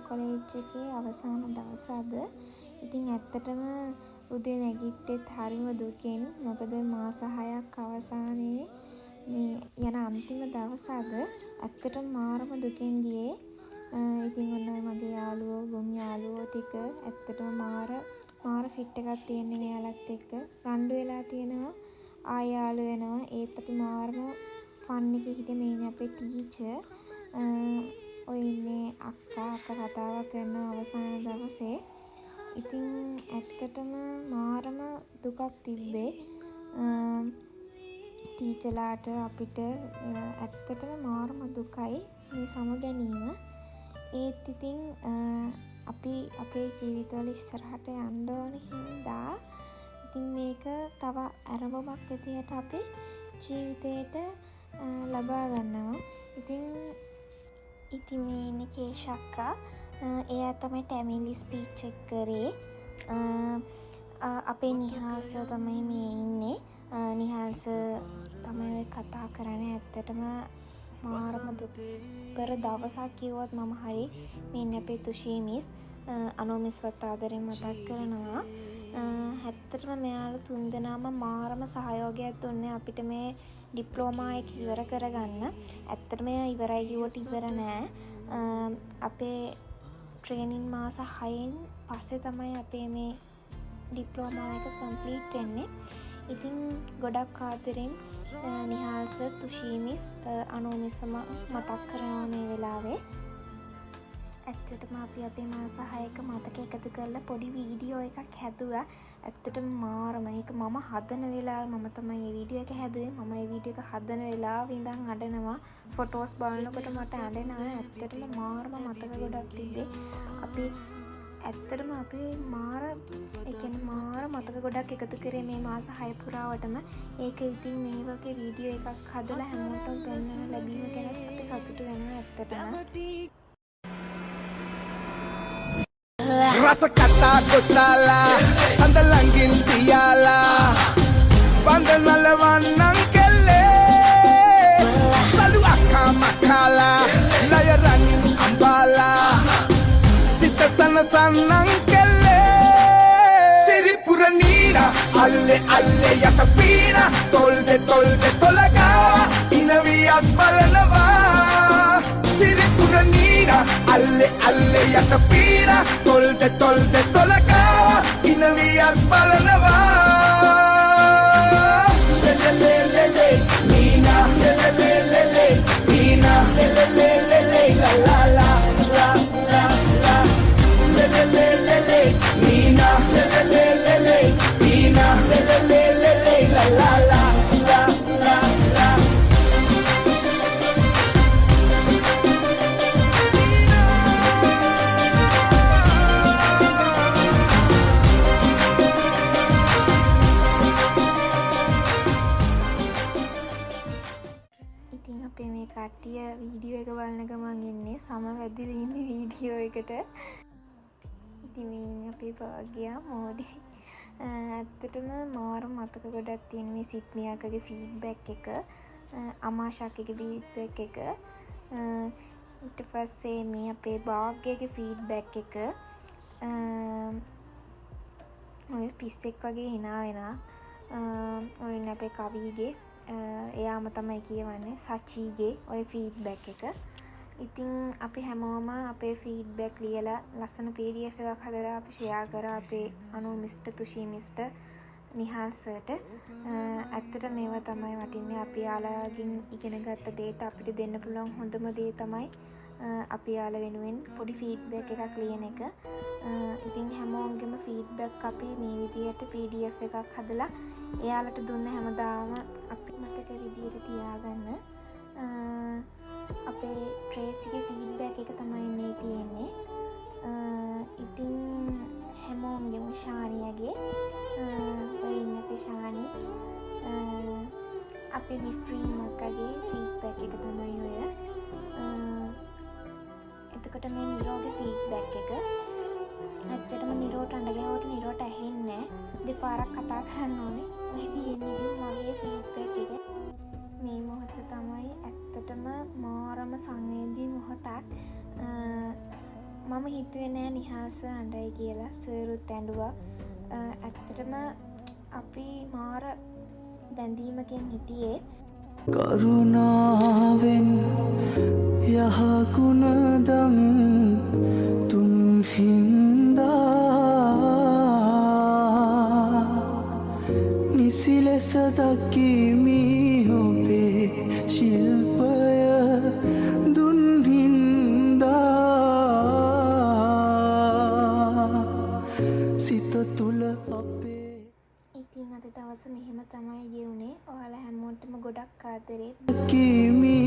College එකේ අවසාන දවස අද. ඉතින් ඇත්තටම උදේ නැගිට්ටෙත් හරිම දුකෙන්. මොකද මාස 6ක් අවසානයේ මේ යන අන්තිම දවස අද. ඇත්තටම මාරම දුකෙන් ගියේ. ඉතින් ඔන්න මගේ යාළුවෝ ගොම් යාළුවෝ ටික ඇත්තටම මාර ෆිට් එකක් තියෙන්නේ මෙයාලත් එක්ක. රණ්ඩු වෙලා තියෙනවා. ආය යාළු වෙනවා. ඒත් අපි මාරම ෆන් එකේ හිටියේ මේනේ අපේ ටීචර්. ඔය ඉන්නේ අක්කා කතාවක් කරන අවසාන දවසේ. ඉතින් ඇත්තටම මාරම දුකක් තිබ්බේ. ටීචර්ලාට අපිට ඇත්තටම මාරම දුකයි මේ සමගැනීම. ඒත් ඉතින් අපි අපේ ජීවිතවල ඉස්සරහට යන්න ඕන හින්දා ඉතින් මේක තව අරමුමක් විදියට අපි ජීවිතේට ලබා ගන්නවා. ඉතින් මේ ඉන්නේ කේෂක්කා. එයා තමයි ටැමිලි ස්පීච් එක කරේ. අපේ නිහාල් සර් තමයි මේ ඉන්නේ. නිහාල් සර් තමයි කතා කරන්නේ. ඇත්තටම මාරම දුක්කර දවසක් කිව්වොත් මම හරි. මේ අපේ තුෂී මිස් අනෝමිස්වත් ආදරෙන් මතක් කරනවා. ඇත්තටම මෙයාලා තුන්දෙනාම මාරම සහයෝගයක් දුන්නේ අපිට මේ ඩිප්ලෝමා එක ඉවර කරගන්න. ඇත්තටම ඉවරයි කිව්වට ඉවර නෑ. අපේ ට්‍රේනින් මාස 6න් පස්සේ තමයි අපේ මේ ඩිප්ලෝමා එක කම්ප්ලීට් වෙන්නේ. ඉතින් ගොඩක් ආදරෙන් නිහාල් සර්, තුෂී මිස්, අනෝ මිස්ම මතක් කරනවා මේ වෙලාවේ. ඇත්තටම අපි අපේ මාස 6ක මතක එකතු කරලා පොඩි වීඩියෝ එකක් හැදුවා. ඇත්තටම මාරම ඒක මම හදන වෙලාවේ මම තමයි මේ වීඩියෝ එක හැදුවේ. මම මේ වීඩියෝ එක හදන වෙලාවේ ඉඳන් අඬනවා. ෆොටෝස් බලනකොට මට අඬනවා. ඇත්තටම මාරම මතක ගොඩක් තිබ්බේ. ඇත්තටම අපි මාර මතක ගොඩක් එකතු කරේ මේ මාස 6 පුරාවටම. ඒක ඉතින් මේ වගේ වීඩියෝ එකක් හදලා හැමෝටම පෙන්වන්න ලැබීම ගැන අපි සතුටු වෙනවා ඇත්තටම. Rasa kata kotala Sandalangin tiyala Bandana wanang kele Lalu akamakala Layaranin ambala Sita sana sanang kele Siripuranira Alle alle yakapina Tolde tolde tolagawa Inaviyat balanava Siripuranira Alle alle yakapina Tolde tolde tolagawa Inaviyat balanava Le le le le le Nina Le le le le le Nina Le le le le le La la la la la la Le le le le le Nina Le le le le le Nina Le le le le le La la la la la la ඉතින් අපේ මේ කට්ටිය video එක බලන ගමන් ඉන්නේ සමවැදිලා ඉන්නේ video එකට. ඉතින් මේ ඉන්නේ අපේ භාග්‍යා මෝඩි. ඇත්තටම මාර මතක ගොඩක් තියෙන මේ සිත්මියාකගේ ෆීඩ්බැක් එක, අමාශාකගේ ෆීඩ්බැක් එක, ඊට පස්සේ මේ අපේ භාග්‍යගේ ෆීඩ්බැක් එක. ඔය පිස්සෙක් වගේ hina වෙනවා. ඔය ඉන්නේ අපේ කවිගේ එයාම තමයි කියවන්නේ සචීගේ ඔය ෆීඩ්බැක් එක. ඉතින් අපි හැමෝම අපේ ෆීඩ්බැක් ලියලා ලස්සන PDF එකක් හදලා අපි ෂෙයා කරා අපේ අනු මිස්ටර් තුෂී මිස්ටර් නිහාල් සර්ට. ඇත්තට මේවා තමයි වටින්නේ. අපි යාළුවගෙන් ඉගෙන ගත්ත දේට අපිට දෙන්න පුළුවන් හොඳම දේ තමයි අපි යාළුව වෙනුවෙන් පොඩි ෆීඩ්බැක් එකක් ලියන එක. ඉතින් හැමෝගෙම ෆීඩ්බැක් අපි මේ විදියට PDF එකක් හදලා එයාලට දුන්න හැමදාම අපි මතක විදියට තියාගන්න. අපේ ට්‍රේසිගේ ෆීඩ්බැක් එක තමයි මේ තියෙන්නේ. ඉතින් හැමෝගෙම ශානියගේ ඔය ඉන්න අපේ ශානි අපේ මිෆ්‍රීන් අක්කගේ ෆීඩ්බැක් එක තමයි ඔය. එතකොට මේ නිරෝගේ ෆීඩ්බැක් එක ඇත්තටම නිරෝට අඬ ගැහුවට නිරෝට ඇහෙන්නේ නැහැ. දෙපාරක් කතා කරන්න ඕනේ. ඔය තියෙන්නේ මගේ ෆීඩ්බැක් එක. මේ මොහොත තමයි ඇත්තටම මාරම සංවේදී මොහොතක්. මම හිතුවේ නෑ නිහාල්ස අඬයි කියලා. සරුත් ඇඬුවා. ඇත්තටම අපි මාර බැඳීමකින් හිටියේ. කරුණාවෙන් යහගුණ දම් තුන් හින්දා නිසි ලෙස දකිමි ඔබේ ශිල්පය දුන් හින්දා සිත තුළ අපේ. ඉතින් අද දවස මෙහෙම තමයි ගෙවුනේ. ඔයාලා හැමෝටම ගොඩක් ආදරේ. කිමි